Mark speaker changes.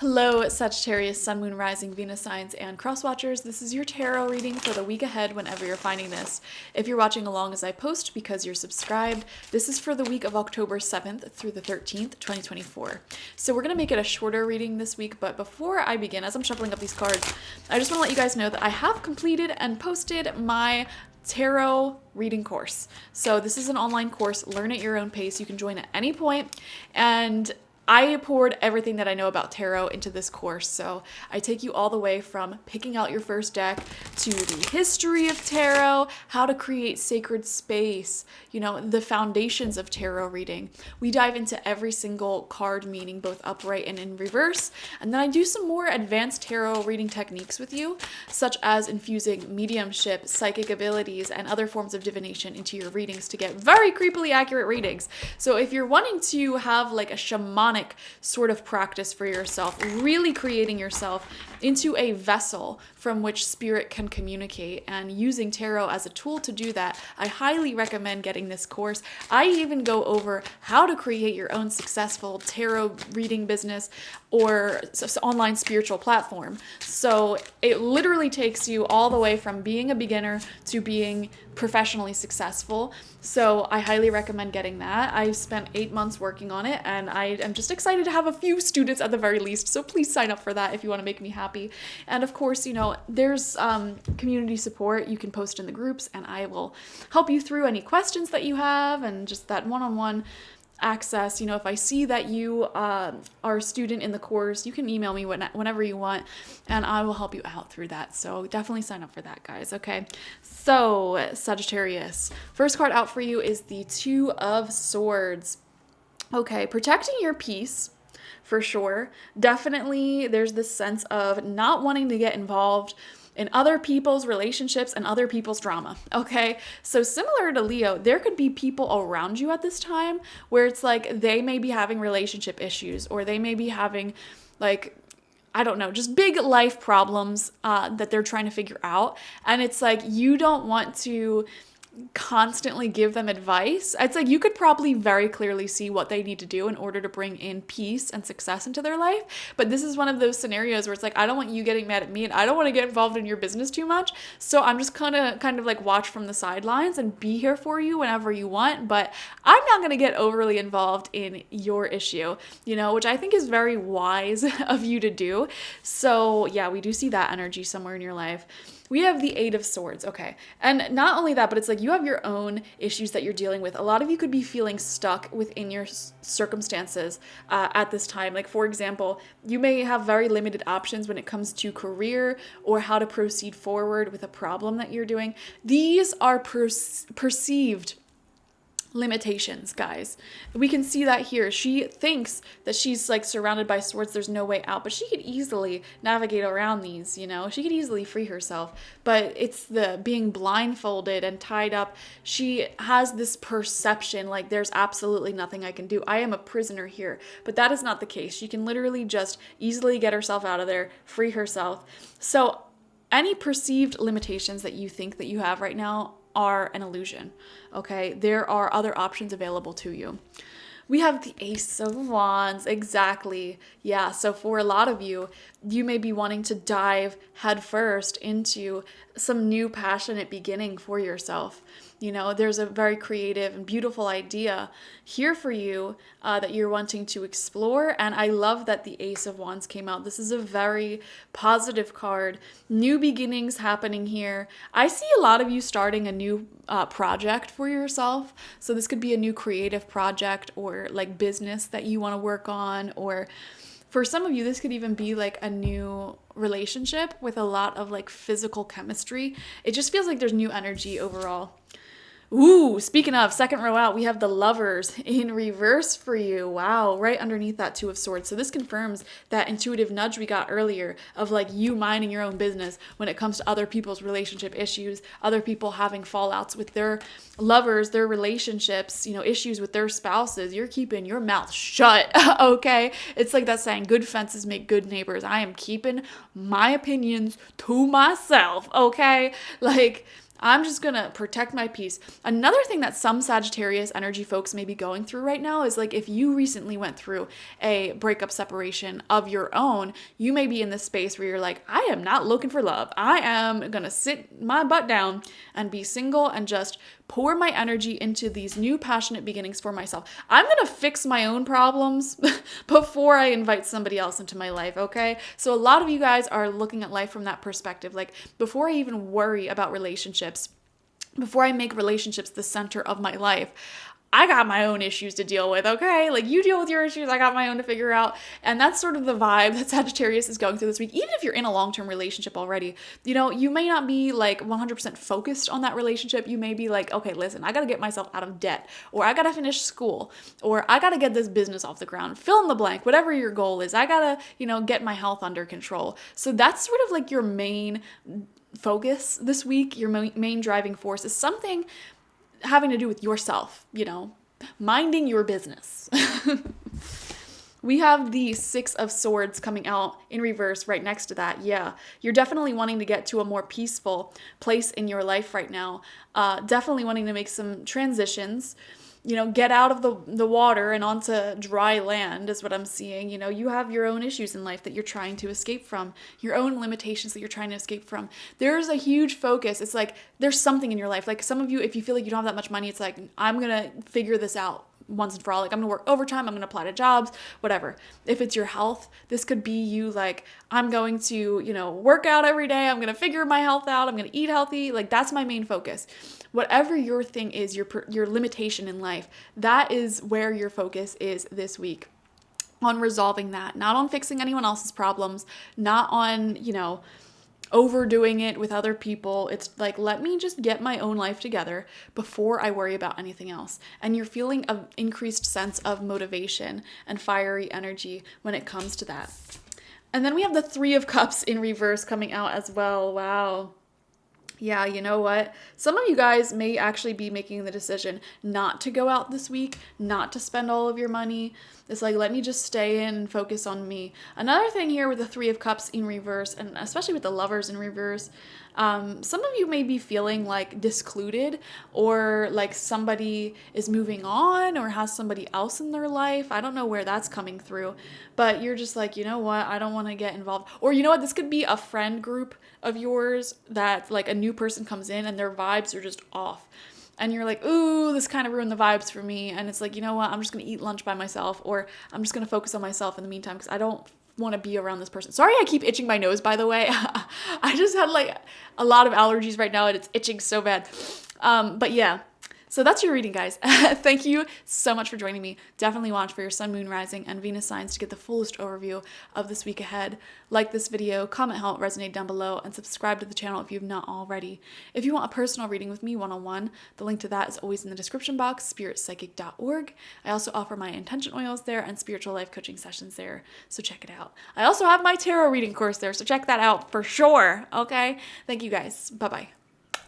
Speaker 1: Hello, Sagittarius, Sun, Moon, Rising, Venus signs, and cross watchers. This is your tarot reading for the week ahead whenever you're finding this. If you're watching along as I post because you're subscribed, this is for the week of October 7th through the 13th, 2024. So we're going to make it a shorter reading this week, but before I begin, as I'm shuffling up these cards, I just want to let you guys know that I have completed and posted my tarot reading course. So this is an online course, learn at your own pace. You can join at any point, and I poured everything that I know about tarot into this course. So I take you all the way from picking out your first deck to the history of tarot, how to create sacred space, the foundations of tarot reading. We dive into every single card meaning, both upright and in reverse. And then I do some more advanced tarot reading techniques with you, such as infusing mediumship, psychic abilities, and other forms of divination into your readings to get very creepily accurate readings. So if you're wanting to have like a shamanic sort of practice for yourself, really creating yourself into a vessel from which spirit can communicate and using tarot as a tool to do that, I highly recommend getting this course. I even go over how to create your own successful tarot reading business or online spiritual platform. So it literally takes you all the way from being a beginner to being professionally successful. So I highly recommend getting that. I've spent 8 months working on it, and I am just excited to have a few students at the very least. So please sign up for that if you want to make me happy. And of course, there's community support. You can post in the groups, and I will help you through any questions that you have, and just that one-on-one access. If I see that you are a student in the course, you can email me whenever you want, and I will help you out through that. So definitely sign up for that, guys. Okay, so Sagittarius, first card out for you is the Two of Swords. Okay, protecting your peace for sure. Definitely there's this sense of not wanting to get involved in other people's relationships and other people's drama, okay? So similar to Leo, there could be people around you at this time where it's like they may be having relationship issues, or they may be having just big life problems that they're trying to figure out. And it's like you don't want to constantly give them advice. It's like you could probably very clearly see what they need to do in order to bring in peace and success into their life. But this is one of those scenarios where it's like, I don't want you getting mad at me, and I don't want to get involved in your business too much. So I'm just kind of like watch from the sidelines and be here for you whenever you want. But I'm not going to get overly involved in your issue, which I think is very wise of you to do. So yeah, we do see that energy somewhere in your life. We have the Eight of Swords, okay. And not only that, but it's like you have your own issues that you're dealing with. A lot of you could be feeling stuck within your circumstances at this time. Like, for example, you may have very limited options when it comes to career or how to proceed forward with a problem that you're doing. These are perceived limitations, guys. We can see that here. She thinks that she's like surrounded by swords, there's no way out, but she could easily navigate around these, she could easily free herself. But it's the being blindfolded and tied up. She has this perception like there's absolutely nothing I can do. I am a prisoner here. But that is not the case. She can literally just easily get herself out of there, free herself. So any perceived limitations that you think that you have right now are an illusion, okay? There are other options available to you. We have the Ace of Wands, exactly. Yeah, so for a lot of you, you may be wanting to dive headfirst into some new passionate beginning for yourself. There's a very creative and beautiful idea here for you that you're wanting to explore. And I love that the Ace of Wands came out. This is a very positive card. New beginnings happening here. I see a lot of you starting a new project for yourself. So this could be a new creative project or like business that you want to work on, or for some of you, this could even be like a new relationship with a lot of like physical chemistry. It just feels like there's new energy overall. Ooh, speaking of, second row out, we have the Lovers in reverse for you. Wow, right underneath that Two of Swords. So this confirms that intuitive nudge we got earlier of like you minding your own business when it comes to other people's relationship issues, other people having fallouts with their lovers, their relationships, issues with their spouses. You're keeping your mouth shut, okay? It's like that saying, good fences make good neighbors. I am keeping my opinions to myself, okay? Like, I'm just going to protect my peace. Another thing that some Sagittarius energy folks may be going through right now is like if you recently went through a breakup separation of your own, you may be in this space where you're like, I am not looking for love. I am going to sit my butt down and be single and just pour my energy into these new passionate beginnings for myself. I'm going to fix my own problems before I invite somebody else into my life, okay? So a lot of you guys are looking at life from that perspective. Like before I even worry about relationships, before I make relationships the center of my life, I got my own issues to deal with, okay? Like you deal with your issues, I got my own to figure out. And that's sort of the vibe that Sagittarius is going through this week. Even if you're in a long-term relationship already, you know, you may not be like 100% focused on that relationship. You may be like, okay, listen, I got to get myself out of debt, or I got to finish school, or I got to get this business off the ground. Fill in the blank, whatever your goal is. I got to, you know, get my health under control. So that's sort of like your main focus this week. Your main driving force is something having to do with yourself, you know, minding your business. We have the Six of Swords coming out in reverse right next to that. Yeah, you're definitely wanting to get to a more peaceful place in your life right now. Definitely wanting to make some transitions, you know, get out of the water and onto dry land is what I'm seeing. You know, you have your own issues in life that you're trying to escape from, your own limitations that you're trying to escape from. There's a huge focus. It's like there's something in your life. Like some of you, if you feel like you don't have that much money, it's like, I'm going to figure this out once and for all. Like I'm gonna work overtime, I'm gonna apply to jobs, whatever. If it's your health, this could be you like, I'm going to, you know, work out every day, I'm gonna figure my health out, I'm gonna eat healthy. Like that's my main focus. Whatever your thing is, your limitation in life, that is where your focus is this week. On resolving that, not on fixing anyone else's problems, not on, you know, overdoing it with other people. It's like, let me just get my own life together before I worry about anything else. And you're feeling an increased sense of motivation and fiery energy when it comes to that. And then we have the Three of Cups in reverse coming out as well. Wow. Yeah, you know what? Some of you guys may actually be making the decision not to go out this week, not to spend all of your money. It's like, let me just stay in and focus on me. Another thing here with the Three of Cups in reverse, and especially with the Lovers in reverse, some of you may be feeling like discluded, or like somebody is moving on or has somebody else in their life. I don't know where that's coming through, but you're just like, you know what? I don't want to get involved. Or you know what? This could be a friend group of yours that like a new person comes in and their vibes are just off. And you're like, ooh, this kind of ruined the vibes for me. And it's like, you know what? I'm just going to eat lunch by myself, or I'm just going to focus on myself in the meantime because I don't want to be around this person. Sorry, I keep itching my nose, by the way. I just had like a lot of allergies right now and it's itching so bad. But yeah. So that's your reading, guys. Thank you so much for joining me. Definitely watch for your sun, moon, rising, and Venus signs to get the fullest overview of this week ahead. Like this video, comment how it resonated down below, and subscribe to the channel if you've not already. If you want a personal reading with me one-on-one, the link to that is always in the description box, spiritpsychic.org. I also offer my intention oils there and spiritual life coaching sessions there, so check it out. I also have my tarot reading course there, so check that out for sure, okay? Thank you guys. Bye-bye.